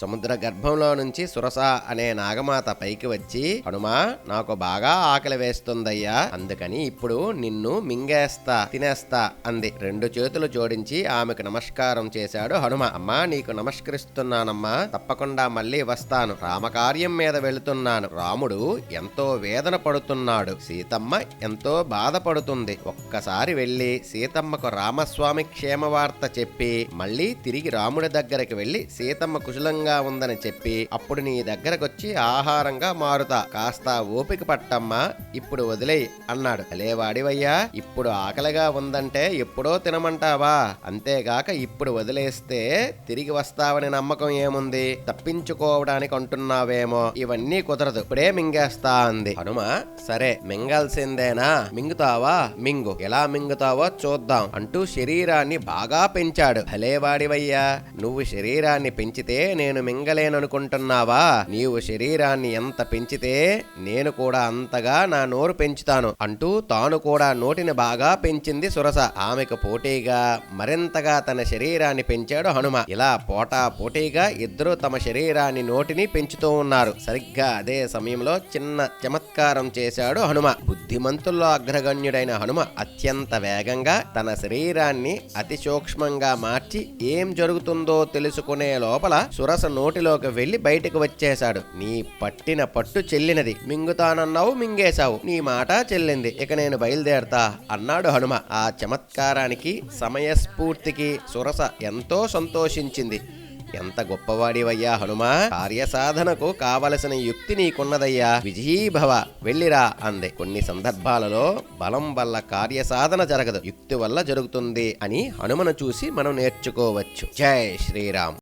సముద్ర గర్భంలో నుంచి సురస అనే నాగమాత పైకి వచ్చి, హనుమా నాకు బాగా ఆకలి వేస్తుందయ్యా, అందుకని ఇప్పుడు నిన్ను మింగేస్తా తినేస్తా అంది. రెండు చేతులు జోడించి ఆమెకు నమస్కారం చేశాడు హనుమ. అమ్మా నీకు నమస్కరిస్తున్నానమ్మా, తప్పకుండా మళ్ళీ వస్తాను. రామకార్యం మీద వెళుతున్నాను. రాముడు ఎంతో వేదన పడుతున్నాడు, సీతమ్మ ఎంతో బాధపడుతుంది. ఒక్కసారి వెళ్ళి సీతమ్మకు రామస్వామి క్షేమవార్త చెప్పి మళ్ళీ తిరిగి రాముడి దగ్గరికి వెళ్ళి సీతమ్మ కుశలంగా ఉందని చెప్పి అప్పుడు నీ దగ్గరకొచ్చి ఆహారంగా మారుతా. కాస్త ఓపిక పట్టమ్మా, ఇప్పుడు వదిలేయ్ అన్నాడు. అలేవాడివయ్యా, ఇప్పుడు ఆకలిగా ఉందంటే ఎప్పుడో తినమంటావా? అంతేగాక ఇప్పుడు వదిలేస్తే తిరిగి వస్తావని నమ్మకం ఏముంది? తప్పించుకోవడానికి అంటున్నావేమో, ఇవన్నీ కుదరదు, ఇప్పుడే మింగేస్తా అంది. హనుమ సరే మింగాల్సిందేనా, మింగుతావా మింగు, ఎలా మింగుతావో చూద్దాం అంటూ శరీరాన్ని బాగా పెంచాడు. భలేవాడివయ్యా, నువ్వు శరీరాన్ని పెంచితే నేను మింగలేననుకుంటున్నావా? నీవు శరీరాన్ని ఎంత పెంచితే నేను కూడా అంతగా నా నోరు పెంచుతాను అంటూ తాను కూడా నోటిని బాగా పెంచింది సురస. ఆమెకు పోటీగా మరింతగా తన శరీరాన్ని పెంచాడు హనుమ. ఇలా పోటీగా ఇద్దరు తమ శరీరాన్ని నోటిని పెంచుతూ ఉన్నారు. సరిగ్గా అదే సమయంలో చిన్న చమత్కారం చేశాడు హనుమ. బుద్ధిమంతుల్లో అగ్రగణ్యుడైన హనుమ అత్యంత వేగంగా తన శరీరాన్ని అతి సూక్ష్మంగా మార్చి ఏం జరుగుతుందో తెలుసుకునే లోపల సురస నోటిలోకి వెళ్లి బయటకు వచ్చేశాడు. నీ పట్టిన పట్టు చెల్లినది, మింగుతానన్నావు మింగేశావు, నీ మాట చెల్లింది, ఇక నేను బయలుదేరతా అన్నాడు హనుమ. ఆ చమత్కారానికి సమయస్ఫూర్తికి సురస ఎంతో సంతోషించింది. ఎంత గొప్పవాడివయ్యా హనుమా, కార్యసాధనకు కావలసిన యుక్తి నీకున్నదయ్యా, విజయీభవ వెళ్ళిరా అంది. కొన్ని సందర్భాలలో బలం వల్ల కార్యసాధన జరగదు, యుక్తి వల్ల జరుగుతుంది అని హనుమను చూసి మనం నేర్చుకోవచ్చు. జై శ్రీరామ్.